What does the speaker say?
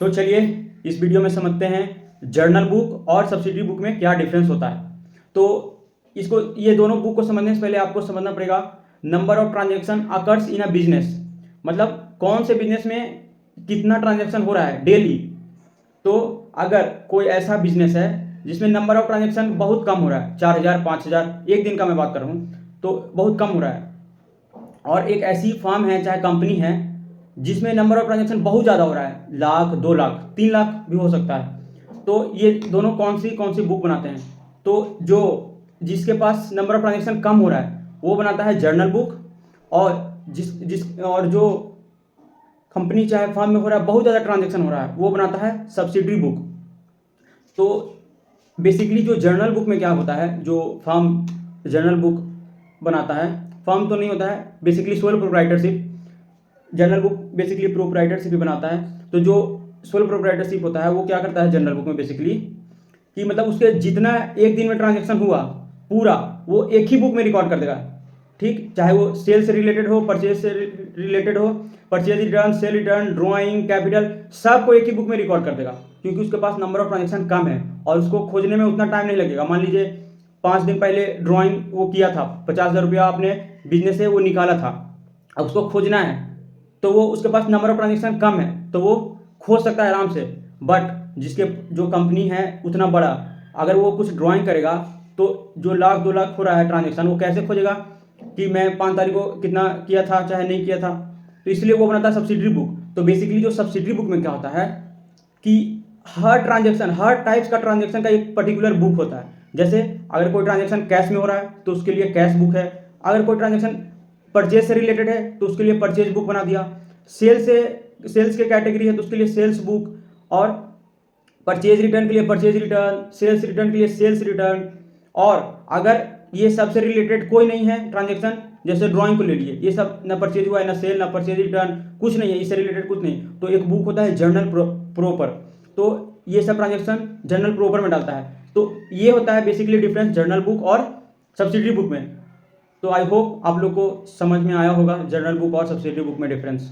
तो चलिए इस वीडियो में समझते हैं जर्नल बुक और सब्सिडरी बुक में क्या डिफरेंस होता है। तो इसको ये दोनों बुक को समझने से पहले आपको समझना पड़ेगा number of transaction occurs in a business, मतलब कौन से बिजनेस में कितना ट्रांजेक्शन हो रहा है डेली। तो अगर कोई ऐसा बिजनेस है जिसमें नंबर ऑफ ट्रांजेक्शन बहुत कम हो रहा है, 4000 5000 एक दिन का मैं बात कर रहा हूँ, तो बहुत कम हो रहा है, और एक ऐसी फर्म है चाहे कंपनी है जिसमें नंबर ऑफ ट्रांजेक्शन बहुत ज़्यादा हो रहा है, लाख 2 लाख 3 लाख भी हो सकता है, तो ये दोनों कौन सी बुक बनाते हैं। तो जो जिसके पास नंबर ऑफ ट्रांजेक्शन कम हो रहा है वो बनाता है जर्नल बुक, और और जो कंपनी चाहे फर्म में हो रहा है बहुत ज़्यादा ट्रांजेक्शन हो रहा है वो बनाता है सब्सिडरी बुक। तो बेसिकली जो जर्नल बुक में क्या होता है, जो फर्म जर्नल बुक बनाता है, फर्म तो नहीं होता है, basically sole proprietorship, journal book basically proprietorship ही बनाता है। तो जो सोल प्रोप्राइटरशिप होता है वो क्या करता है जर्नल बुक में बेसिकली कि मतलब उसके जितना एक दिन में ट्रांजेक्शन हुआ पूरा वो एक ही बुक में रिकॉर्ड कर देगा, ठीक, चाहे वो सेल से रिलेटेड हो, परचेज से रिलेटेड हो, purchase return, cell return, drawing, capital, सबको एक ही बुक में रिकॉर्ड कर देगा, क्योंकि उसके पास नंबर ऑफ ट्रांजेक्शन कम है और उसको खोजने में उतना टाइम नहीं लगेगा। मान लीजिए 5 दिन पहले ड्रॉइंग वो किया था, 50,000 रुपया आपने बिजनेस से वो निकाला था, अब उसको खोजना है तो वो उसके पास नंबर ऑफ ट्रांजेक्शन कम है तो वो खोज सकता है आराम से। बट जिसके जो कंपनी है उतना बड़ा, अगर वो कुछ ड्राइंग करेगा तो जो लाख 2 लाख हो रहा है ट्रांजेक्शन वो कैसे खोजेगा कि मैं 5 तारीख को कितना किया था चाहे नहीं किया था। तो इसलिए वो बनाता है सब्सिडरी बुक। तो बेसिकली जो सब्सिडरी बुक में क्या होता है कि हर ट्रांजेक्शन, हर टाइप्स का ट्रांजेक्शन का एक पर्टिकुलर बुक होता है। जैसे अगर कोई ट्रांजेक्शन कैश में हो रहा है तो उसके लिए कैश बुक है, अगर कोई ट्रांजेक्शन परचेज से रिलेटेड है तो उसके लिए परचेज बुक बना दिया, सेल्स के कैटेगरी है तो उसके लिए सेल्स बुक, और परचेज रिटर्न के लिए परचेज रिटर्न, सेल्स रिटर्न के लिए सेल्स रिटर्न। और अगर ये सबसे रिलेटेड कोई नहीं है ट्रांजेक्शन, जैसे ड्राइंग को ले लिए, ये सब ना परचेज हुआ है, ना सेल, ना परचेज रिटर्न, कुछ नहीं है, इससे रिलेटेड कुछ नहीं, तो एक बुक होता है जर्नल प्रोपर। तो ये सब ट्रांजेक्शन जर्नल प्रोपर में डालता है। तो ये होता है बेसिकली डिफरेंस जर्नल बुक और सब्सिडरी बुक में। तो आई होप आप लोग को समझ में आया होगा जर्नल बुक और सब्सिडरी बुक में डिफरेंस।